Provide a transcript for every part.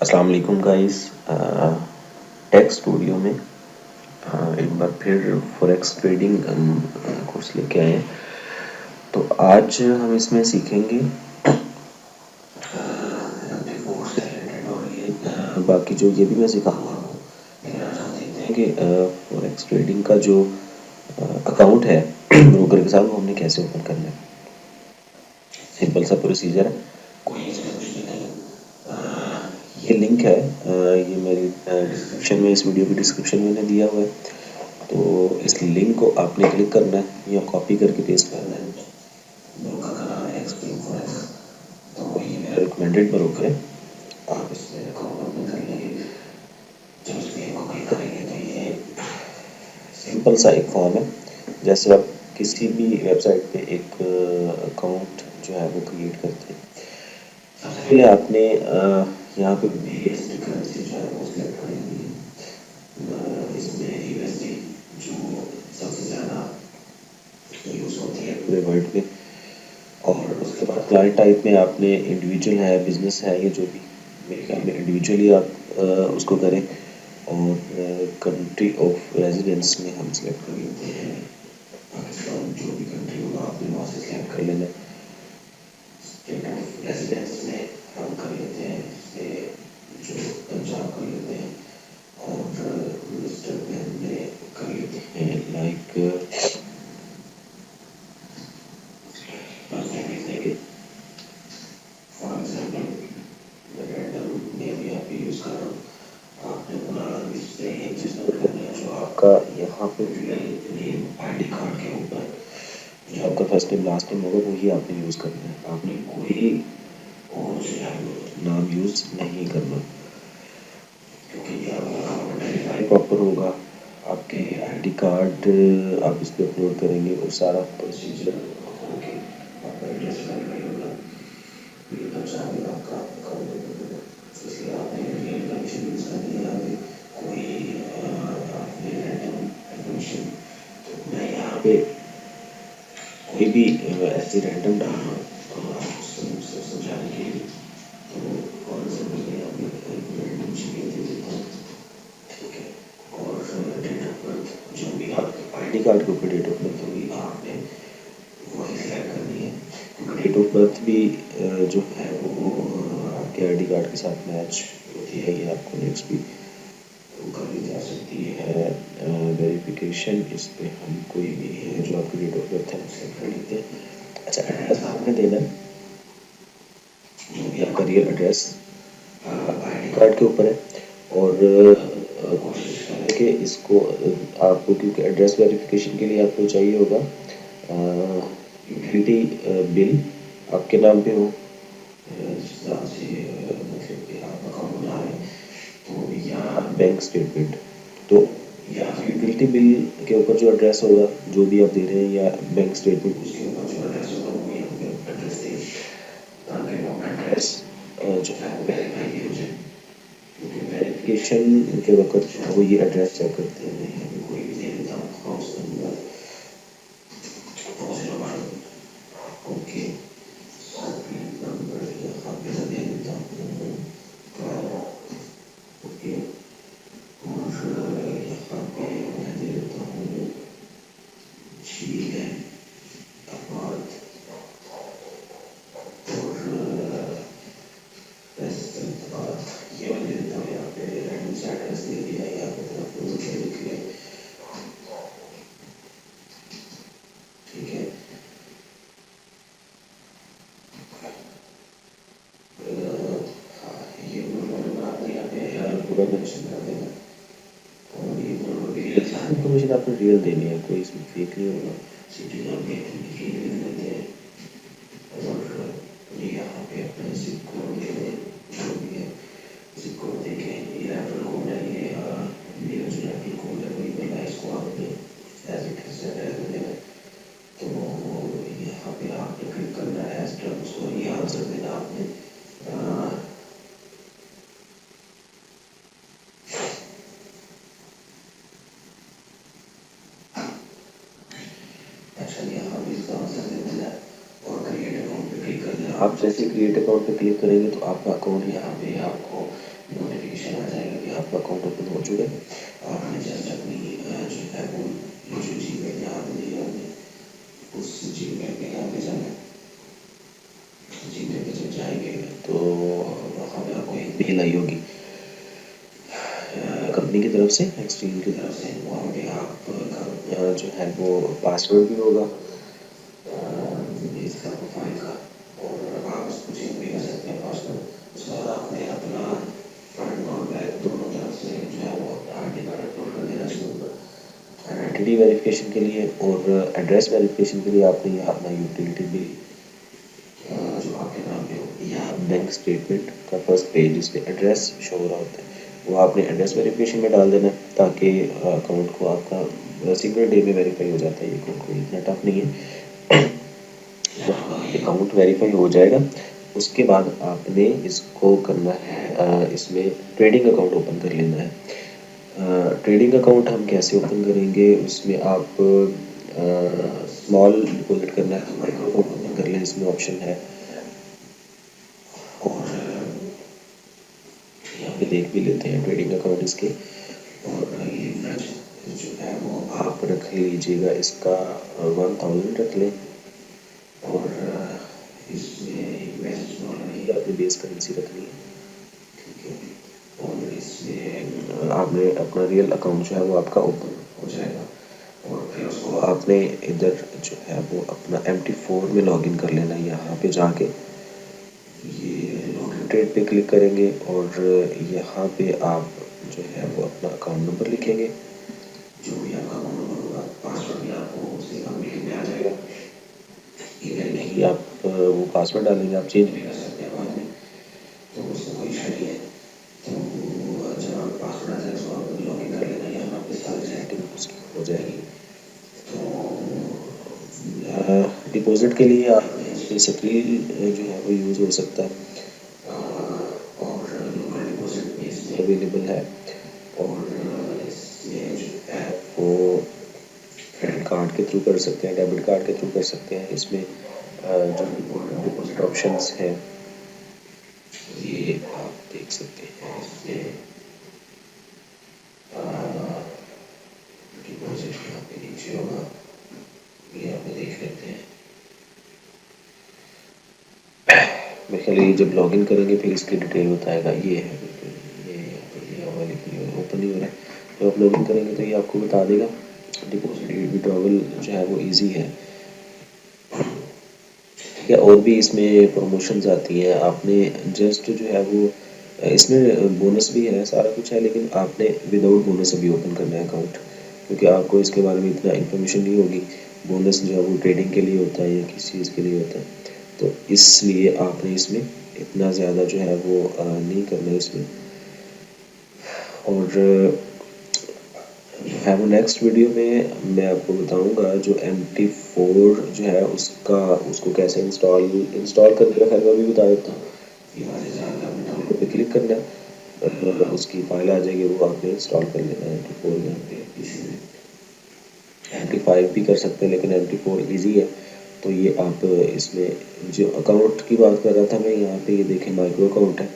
अस्सलाम वालेकुम guys. Take studio में एक बार फिर फॉरेक्स ट्रेडिंग कोर्स लेके आए हैं। तो आज हम इसमें सीखेंगे बाकी जो ये भी मैं सिखाऊंगा कि फॉरेक्स ट्रेडिंग का जो अकाउंट है ब्रोकर के साथ वो हमने कैसे ओपन करना है। सिंपल सा प्रोसीजर है। ये लिंक है, ये मेरी डिस्क्रिप्शन में, इस वीडियो की डिस्क्रिप्शन में मैंने दिया हुआ है। तो इस लिंक को आपने क्लिक करना है या कॉपी करके पेस्ट करना है। ब्रोकर का नाम है एक्सट्रीम फॉरेक्स, तो ये मेरा रिकमेंडेड ब्रोकर है। आप इसमें अकाउंट ओपन कर लेंगे। जब इसमें क्लिक करेंगे तो ये सिंपल सा एक फॉर्म है, जैसे आप किसी भी वेबसाइट पे एक अकाउंट जो है वो क्रिएट करते हैं। सबसे पहले आपने यहाँ पे बेस्ड करेंसी जो है वो सिलेक्ट करेंगे। इसमें यूएसडी जो सबसे ज़्यादा यूज़ होती है पूरे वर्ल्ड में। और उसके बाद क्लाइंट टाइप में आपने इंडिविजुअल है, बिजनेस है, ये जो भी मेरे ख्याल में इंडिविजुअली आप उसको करें। और कंट्री ऑफ रेजिडेंस में हम सिलेक्ट कर लेते हैं पाकिस्तान, जो भी कंट्री होगा आपने वहाँ से सिलेक्ट कर लेना। स्टेट ऑफ रेजिडेंस में हम कर लेते हैं जैसे जो पंजाब कर लेते हैं। और मिनिस्टर में हमने कर लेते हैं like for example random name यहाँ पे यूज़ कर रहा हूँ। आपने बनाना इससे एक चीज़ नोट करनी है, जो आपका यहाँ पे नेम आईडी कार्ड के ऊपर जो आपका फर्स्ट नेम लास्ट नेम होगा वही आपने यूज़ करना है। आपने कोई और जो है नाम यूज़ नहीं करना, क्योंकि ये आपका वेरीफाई प्रॉपर होगा। आपके आईडी कार्ड आप इस पर अपलोड करेंगे और सारा प्रोसीजर होके आपका एड्रेस वेरीफाई होगा। ये तब जाके आपका अकाउंट ओपन होगा। इसलिए आपने रियल कनेक्शन यूज़ करनी है। यहाँ पे कोई आपने रैंडम इन्फॉर्मेशन, तो मैं यहाँ पे कोई भी ऐसे रैंडम डालना तो आप उसको समझाने के लिए तो फॉर एग्जाम्पल मैं यहाँ पे एक रैंडम चीज़ दे देता हूँ, ठीक है। और डेट ऑफ बर्थ जो भी आपके आईडी कार्ड के ऊपर डेट ऑफ बर्थ होगी आपने वही सिलेक्ट करनी है, क्योंकि डेट ऑफ बर्थ भी जो है वो आपके आईडी कार्ड के साथ मैच होती है। ये आपको नेक्स्ट भी कर ली जा सकती है वेरिफिकेशन। इस पर हम कोई भी है जो आपकी डेट ऑफ बर्थ है सेलेक्ट कर लेते हैं। अच्छा, एड्रेस आपने देना है, जो भी आपका रियल एड्रेस आईडी कार्ड के ऊपर है। और कोशिश करें कि इसको आपको, क्योंकि एड्रेस वेरिफिकेशन के लिए आपको चाहिए होगा यूटिलिटी बिल आपके नाम पे हो, जिस हिसाब से मतलब कि आप अकाउंट बना रहे हैं, तो या बैंक स्टेटमेंट। तो या यूटिलिटी बिल के ऊपर जो एड्रेस होगा जो भी आप दे रहे हैं, या बैंक स्टेटमेंट उसके ऊपर जो एड्रेस होगा वो यहाँ पे एड्रेस दें, ताकि वो एड्रेस जो है वो वेरीफाई हो जाए। क्योंकि वेरिफिकेशन के वक्त जो है वो ये एड्रेस चेक करते हैं। यहाँ पे कोई भी दे देता हूँ हाउस नंबर 401, ओके। नंबर यहाँ पे मैं दे देता हूँ 12, ओके। और यहाँ पे मैं दे देता हूँ झील है आबाद। और ये मैं दे देता हूँ यहाँ पे रैंडम सा एड्रेस दे दिया, यहाँ पे तरफ लिख लिया, ठीक है। ये मैंने बना दिया है, पूरा मेंशन कर देना। और ये इन्फॉर्मेशन आपने रियल देनी है, कोई इसमें फेक नहीं होगा। सिटी नाम के लिख देते हैं और यहाँ पे अपना जिप कोड दे दें, जो भी है जिप कोड दे के ये रेफरल कोड है, ये मेरा जो रेफरल कोड है वही वाला है, इसको आपने एज इट इज एड्रेस में देना है। तो यहाँ पे आपने क्लिक करना है एज टर्म्स, और ये आंसर देना आपने। अच्छा, यहाँ पे इसका आंसर दे देना है और क्रिएट अकाउंट पे क्लिक करना है। आप जैसे क्रिएट अकाउंट पे क्लिक करेंगे तो आपका अकाउंट यहाँ पे आपको मौजूद है। आपने जस्ट अपनी जो है वो जो जीमेल यहाँ पे दिया आपने उस जीमेल पे यहाँ पे जाना है। जीमेल पे जब जाएंगे तो वहाँ पे आपको एक मेल आई होगी कंपनी की तरफ से, एक्सचेंज की तरफ से। वहाँ पे आप जो है वो पासवर्ड भी होगा इसका प्रोफाइल का, और आप उसको चेंज भी कर सकते हैं पासवर्ड। उसके बाद आपने अपना फ्रंट और बैक दोनों तरफ से जो है वो अपना आईडी कार्ड अपलोड कर देना शुरू। आइडेंटिटी वेरिफिकेशन के लिए और एड्रेस वेरिफिकेशन के लिए आपने यहाँ अपना यूटिलिटी बिल जो आपके नाम पे हो, या बैंक स्टेटमेंट का फर्स्ट पेज जिसपे एड्रेस शो हो रहा होता है वो आपने एड्रेस वेरिफिकेशन में डाल देना है, ताकि अकाउंट को आपका सिक्योर डे में वेरीफाई हो जाता है। ये कोई इतना टफ नहीं है। अकाउंट वेरीफाई हो जाएगा उसके बाद आपने इसको करना है, इसमें ट्रेडिंग अकाउंट ओपन कर लेना है। ट्रेडिंग अकाउंट हम कैसे ओपन करेंगे, उसमें आप स्मॉल डिपॉजिट करना है, माइक्रो ओपन कर लें, इसमें ऑप्शन है। और यहाँ पे देख भी लेते हैं ट्रेडिंग अकाउंट इसके। और ये जो है वो आप रख लीजिएगा, इसका 1000 रख लें। और इसमें मैसेज आपने बेस करेंसी रखनी है, ठीक है। और इसमें आपने अपना रियल अकाउंट जो है वो आपका ओपन हो जाएगा। और फिर उसको आपने इधर जो है वो अपना MT4 में लॉगिन कर लेना है। यहाँ पे जाके ये लॉगिन ट्रेड पे क्लिक करेंगे और यहाँ पे आप जो है वो अपना अकाउंट नंबर लिखेंगे, जो भी आपका अकाउंट नंबर होगा। पासवर्ड भी आपको उसके कंप्लीट में आ जाएगा। ईमेल नहीं आप वो पासवर्ड डालेंगे, आप चेंज भी कर सकते हैं बाद में, तो उसमें कोई इशू नहीं है। तो जब आप पासवर्ड आ जाए तो आप लॉगिन कर लेना, यहाँ पे सारी सेटिंग उसकी हो जाएगी। तो डिपॉजिट के लिए आप सक्रिय जो है वो यूज़ हो सकता है, और लोकल डिपॉजिट भी इसमें अवेलेबल है। और इसमें जो है वो क्रेडिट कार्ड के थ्रू कर सकते हैं, डेबिट कार्ड के थ्रू कर सकते हैं। इसमें जो डिपॉजिट ऑप्शंस हैं ये आप देख सकते हैं। इसमें डिपॉजिट यहाँ पे नीचे होगा, ये आप देख लेते हैं। मेरे ख्याल ये जब लॉगिन करेंगे फिर इसकी डिटेल बताएगा। ये है ये वाली ओपन नहीं हो रहा है, जब आप लॉगिन करेंगे तो ये आपको बता देगा। डिपॉजिट विड्रॉवल जो है वो इजी है, ठीक है। और भी इसमें प्रमोशंस आती हैं, आपने जस्ट जो है वो इसमें बोनस भी है, सारा कुछ है, लेकिन आपने विदाउट बोनस अभी ओपन करना है अकाउंट, क्योंकि आपको इसके बारे में इतना इन्फॉर्मेशन नहीं होगी। बोनस जो है वो ट्रेडिंग के लिए होता है या किसी चीज़ के लिए होता है, तो इसलिए आपने इसमें इतना ज़्यादा जो है वो नहीं करना है इसमें। और जो है वो नेक्स्ट वीडियो में मैं आपको बताऊंगा जो MT4 जो है उसको कैसे इंस्टॉल करने का, खैर मैं भी बता देता हूँ। यहाँ पे क्लिक करना है, उसकी फाइल आ जाएगी, वो आपने इंस्टॉल कर लेना है। MT4 यहाँ पे इसी MT5 भी कर सकते हैं, लेकिन MT4 ईजी है। तो ये आप इसमें जो अकाउंट की बात कर रहा था मैं, यहाँ पे ये देखें माइक्रो अकाउंट है,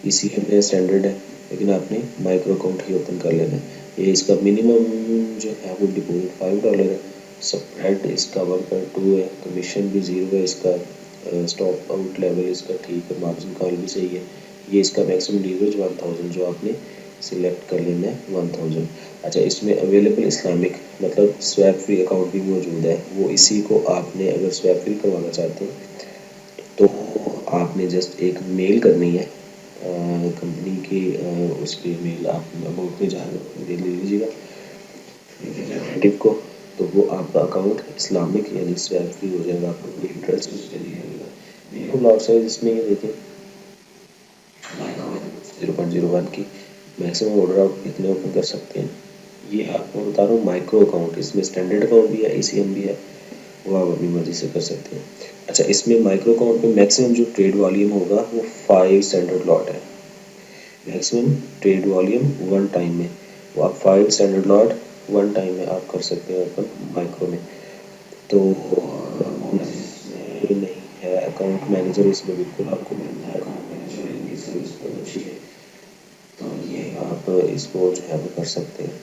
इसी में स्टैंडर्ड है, लेकिन आपने माइक्रो अकाउंट ही ओपन कर लेना है। ये इसका मिनिमम जो है वो डिपॉजिट $5 है, स्प्रेड इसका 1.2 है, कमीशन भी 0 है इसका, स्टॉप आउट लेवल इसका ठीक है, मार्जिन कॉल भी सही है। ये इसका मैक्सिमम लीवरेज 1000 जो आपने सिलेक्ट कर लेना है 1000। अच्छा, इसमें अवेलेबल इस्लामिक मतलब स्वैप फ्री अकाउंट भी मौजूद है, वो इसी को आपने अगर स्वैप फ्री करवाना चाहते हैं तो आपने जस्ट एक मेल करनी है कंपनी की, उसकी मेल आप अबाउट में जहाँ दे लीजिएगा रिलेटिव को, तो वो आपका अकाउंट इस्लामिक यानी स्वैप फ्री हो जाएगा। आपको इंटरेस्ट उसके लिए लॉट साइज इसमें ये देखें 0.01 की मैक्सिमम ऑर्डर आप इतने ओपन कर सकते हैं। ये आपको बता रहा हूँ माइक्रो अकाउंट, इसमें स्टैंडर्ड अकाउंट भी है, ECM भी है, वो आप अपनी मर्जी से कर सकते हैं। अच्छा, इसमें माइक्रो अकाउंट में मैक्सिमम जो ट्रेड वॉल्यूम होगा वो 5 स्टैंडर्ड लॉट है। Maximum trade volume one time में, वो आप 5 स्टैंडर्ड लॉट वन टाइम में आप कर सकते हैं ओपन माइक्रो में। तो नहीं है अकाउंट मैनेजर, इसमें बिल्कुल आपको मिलता है अकाउंट मैनेजर, इनकी सर्विस बहुत अच्छी है। तो ये आप आप इसको जो है वो कर सकते हैं।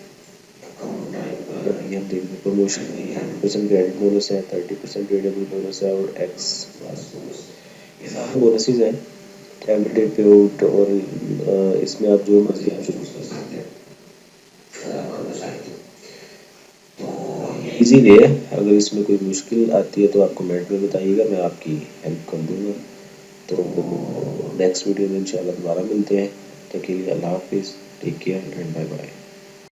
ये हम देखते हैं प्रमोशन में 100% क्रेडिट बोनस है, 30% ट्रेडेबल बोनस है और एक्स बोनसेस हैं, टाइम पे आउट, और इसमें आप जो मर्जी आप चूज कर सकते हैं करना चाहें तो। इजी वे है, अगर इसमें कोई मुश्किल आती है तो आप कमेंट में बताइएगा, मैं आपकी हेल्प कर दूँगा। तो नेक्स्ट वीडियो में इंशाल्लाह दोबारा मिलते हैं, तब के लिए अल्लाह हाफिज़, take care and bye bye.